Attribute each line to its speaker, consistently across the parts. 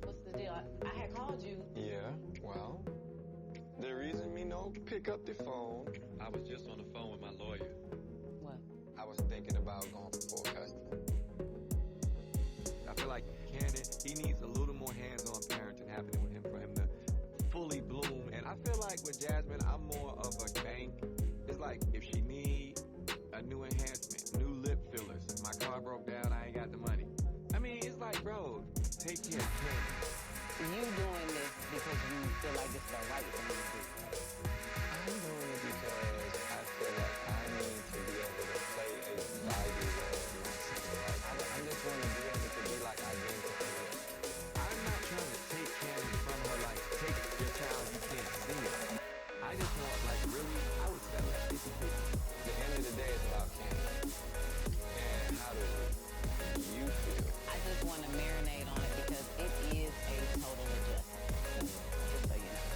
Speaker 1: What's the deal? I had called you.
Speaker 2: Yeah, well, the reason me no pick up the phone,
Speaker 3: I was just on the phone with my lawyer.
Speaker 1: What?
Speaker 2: I was thinking about going for full custody.
Speaker 3: I feel like Cannon, he needs a little more hands-on parenting happening with him for him to fully bloom. And I feel like with Jasmine, I'm more of a bank. It's like if she need a new enhancement, new lip fillers. My car broke down, I ain't got the money. I mean, it's like, bro, take care of Cannon.
Speaker 1: You doing this because you feel like it's the right thing to do.
Speaker 2: I'm doing it because I feel like I need to be able to play a value role in my son's life. I just want to be able to be like identical.
Speaker 3: I'm not trying to take Cannon from her, like, take your child, you can't see it. I just want, like, really, I would settle at 50-50.
Speaker 2: At the end of the day, it's about Canada. And how do you feel?
Speaker 1: I just want to marinate on it because it is a total adjustment. Just so you know.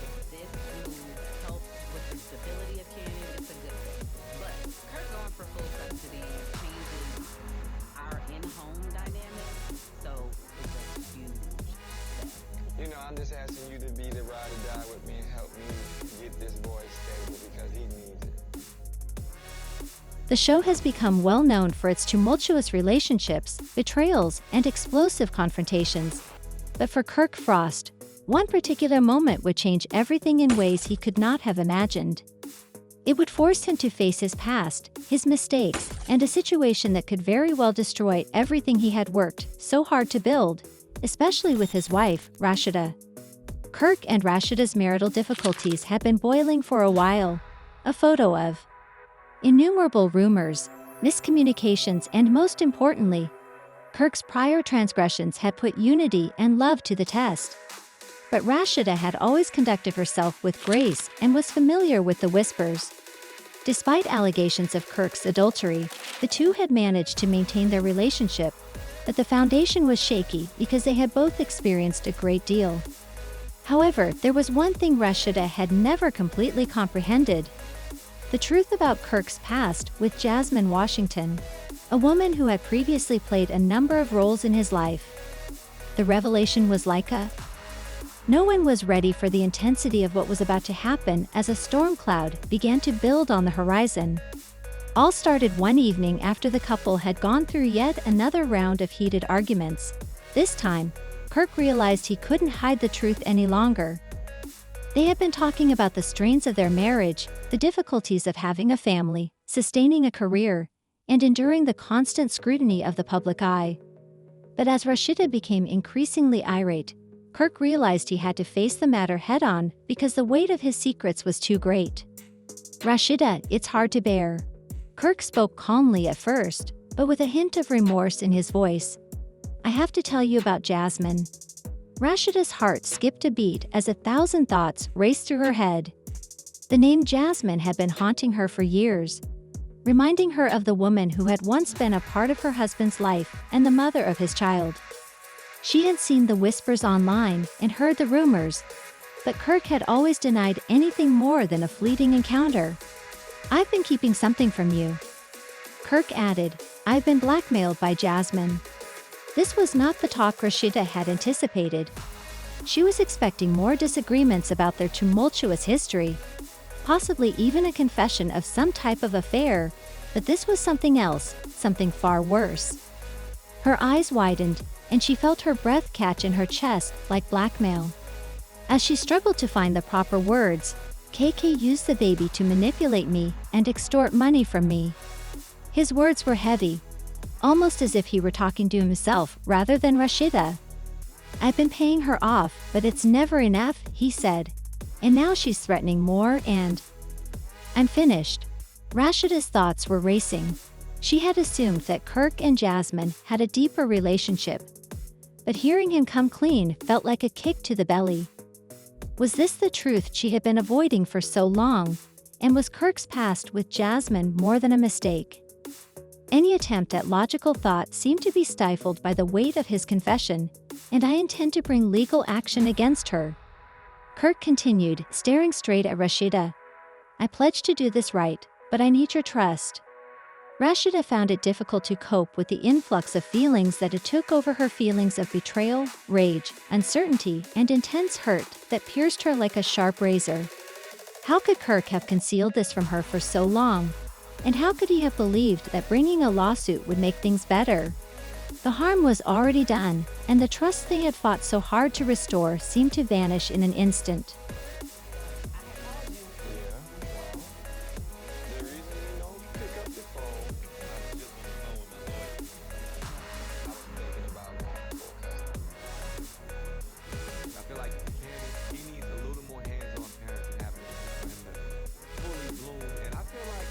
Speaker 1: If this move helps with the stability of Canyon, it's a good thing. But Kirk going for full custody changes our in-home dynamic, so it's a huge step.
Speaker 2: You know, I'm just asking you to be the ride or die with me and help me get this boy stable because he needs it.
Speaker 4: The show has become well known for its tumultuous relationships, betrayals, and explosive confrontations. But for Kirk Frost, one particular moment would change everything in ways he could not have imagined. It would force him to face his past, his mistakes, and a situation that could very well destroy everything he had worked so hard to build, especially with his wife, Rashida. Kirk and Rashida's marital difficulties had been boiling for a while. A photo of innumerable rumors, miscommunications, and most importantly, Kirk's prior transgressions had put unity and love to the test. But Rashida had always conducted herself with grace and was familiar with the whispers. Despite allegations of Kirk's adultery, the two had managed to maintain their relationship, but the foundation was shaky because they had both experienced a great deal. However, there was one thing Rashida had never completely comprehended: the truth about Kirk's past with Jasmine Washington, a woman who had previously played a number of roles in his life. The revelation was like no one was ready for the intensity of what was about to happen as a storm cloud began to build on the horizon. All started one evening after the couple had gone through yet another round of heated arguments. This time, Kirk realized he couldn't hide the truth any longer. They had been talking about the strains of their marriage, the difficulties of having a family, sustaining a career, and enduring the constant scrutiny of the public eye. But as Rashida became increasingly irate, Kirk realized he had to face the matter head-on because the weight of his secrets was too great. "Rashida, it's hard to bear." Kirk spoke calmly at first, but with a hint of remorse in his voice. "I have to tell you about Jasmine." Rashida's heart skipped a beat as 1,000 thoughts raced through her head. The name Jasmine had been haunting her for years, reminding her of the woman who had once been a part of her husband's life and the mother of his child. She had seen the whispers online and heard the rumors, but Kirk had always denied anything more than a fleeting encounter. "I've been keeping something from you," Kirk added. "I've been blackmailed by Jasmine." This was not the talk Rashida had anticipated. She was expecting more disagreements about their tumultuous history, possibly even a confession of some type of affair, but this was something else, something far worse. Her eyes widened, and she felt her breath catch in her chest like blackmail. As she struggled to find the proper words, "KK used the baby to manipulate me and extort money from me." His words were heavy, almost as if he were talking to himself rather than Rashida. "I've been paying her off, but it's never enough," he said. "And now she's threatening more and I'm finished." Rashida's thoughts were racing. She had assumed that Kirk and Jasmine had a deeper relationship, but hearing him come clean felt like a kick to the belly. Was this the truth she had been avoiding for so long? And was Kirk's past with Jasmine more than a mistake? Any attempt at logical thought seemed to be stifled by the weight of his confession, and I intend to bring legal action against her. Kirk continued, staring straight at Rashida. "I pledge to do this right, but I need your trust." Rashida found it difficult to cope with the influx of feelings that it took over her, feelings of betrayal, rage, uncertainty, and intense hurt that pierced her like a sharp razor. How could Kirk have concealed this from her for so long? And how could he have believed that bringing a lawsuit would make things better? The harm was already done, and the trust they had fought so hard to restore seemed to vanish in an instant.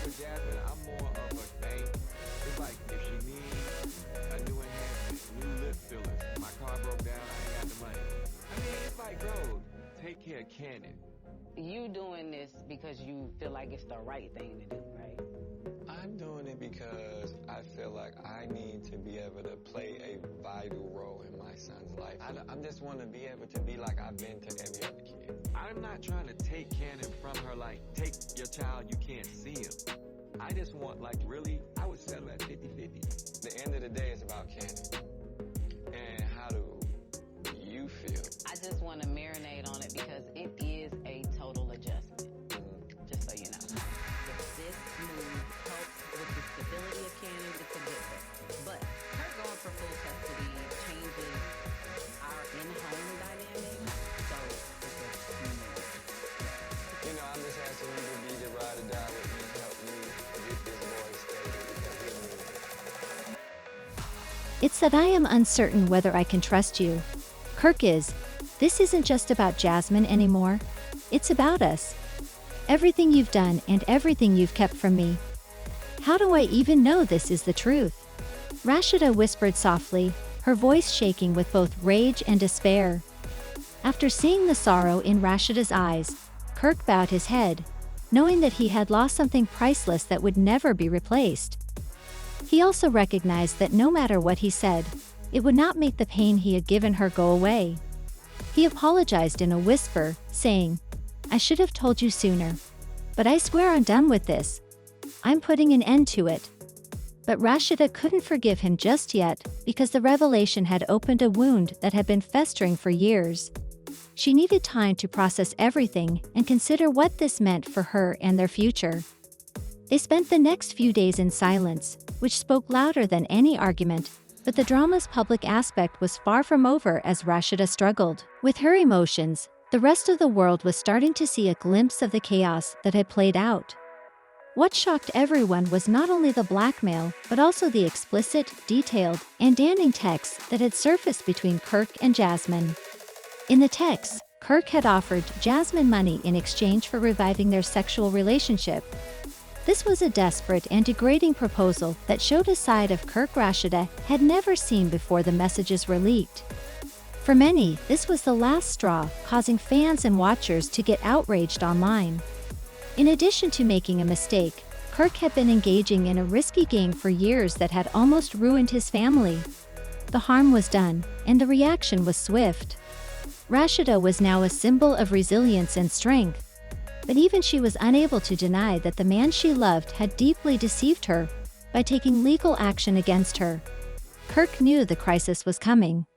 Speaker 3: Jasmine, I'm more of a bank. It's like if she needs a new enhancement, new lip fillers, my car broke down, I ain't got the money. I mean, it's like, bro, take care of Cannon.
Speaker 1: You doing this because you feel like it's the right thing to do, right?
Speaker 2: I'm doing it because I feel like I need to be able to play a vital role in my son's life. I just want to be able to be like I've been to every other kid.
Speaker 3: I'm not trying to take Cannon from her, like, take your child, you can't see him. I just want, like, really, I would settle at 50-50.
Speaker 2: The end of the day is about Cannon. And how do you feel?
Speaker 1: I just want to marinate on it because it is a total adjustment. Just so you know. If this move helps with the stability of Cannon, it's a good thing. But her going for full custody changes our in-home dynamic, so it's a huge.
Speaker 2: You know, I'm just asking you to be the ride or die with me and help me get this boy stable because we need it.
Speaker 4: It's that I am uncertain whether I can trust you. Kirk is. This isn't just about Jasmine anymore. It's about us. Everything you've done and everything you've kept from me. How do I even know this is the truth? Rashida whispered softly, her voice shaking with both rage and despair. After seeing the sorrow in Rashida's eyes, Kirk bowed his head, knowing that he had lost something priceless that would never be replaced. He also recognized that no matter what he said, it would not make the pain he had given her go away. He apologized in a whisper, saying, "I should have told you sooner. But I swear I'm done with this. I'm putting an end to it." But Rashida couldn't forgive him just yet, because the revelation had opened a wound that had been festering for years. She needed time to process everything and consider what this meant for her and their future. They spent the next few days in silence, which spoke louder than any argument, but the drama's public aspect was far from over as Rashida struggled with her emotions. The rest of the world was starting to see a glimpse of the chaos that had played out. What shocked everyone was not only the blackmail, but also the explicit, detailed, and damning texts that had surfaced between Kirk and Jasmine. In the texts, Kirk had offered Jasmine money in exchange for reviving their sexual relationship. This was a desperate and degrading proposal that showed a side of Kirk Rashida had never seen before the messages were leaked. For many, this was the last straw, causing fans and watchers to get outraged online. In addition to making a mistake, Kirk had been engaging in a risky game for years that had almost ruined his family. The harm was done, and the reaction was swift. Rashida was now a symbol of resilience and strength. But even she was unable to deny that the man she loved had deeply deceived her by taking legal action against her. Kirk knew the crisis was coming.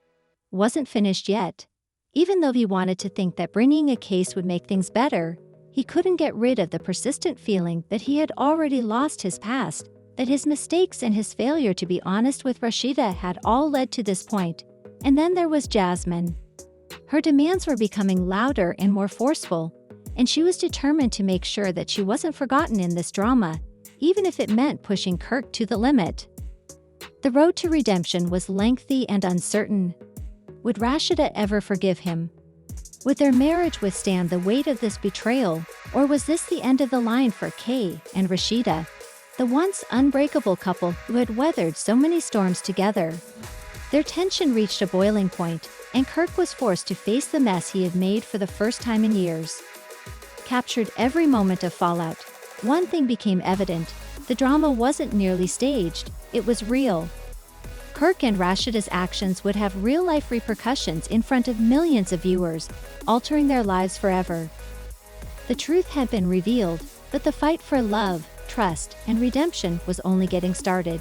Speaker 4: Wasn't finished yet. Even though he wanted to think that bringing a case would make things better, he couldn't get rid of the persistent feeling that he had already lost his past, that his mistakes and his failure to be honest with Rashida had all led to this point. And then there was Jasmine. Her demands were becoming louder and more forceful, and she was determined to make sure that she wasn't forgotten in this drama, even if it meant pushing Kirk to the limit. The road to redemption was lengthy and uncertain. Would Rashida ever forgive him? Would their marriage withstand the weight of this betrayal, or was this the end of the line for Kay and Rashida, the once unbreakable couple who had weathered so many storms together? Their tension reached a boiling point, and Kirk was forced to face the mess he had made for the first time in years. Captured every moment of fallout, one thing became evident: the drama wasn't merely staged, it was real. Kirk and Rashida's actions would have real-life repercussions in front of millions of viewers, altering their lives forever. The truth had been revealed, but the fight for love, trust, and redemption was only getting started.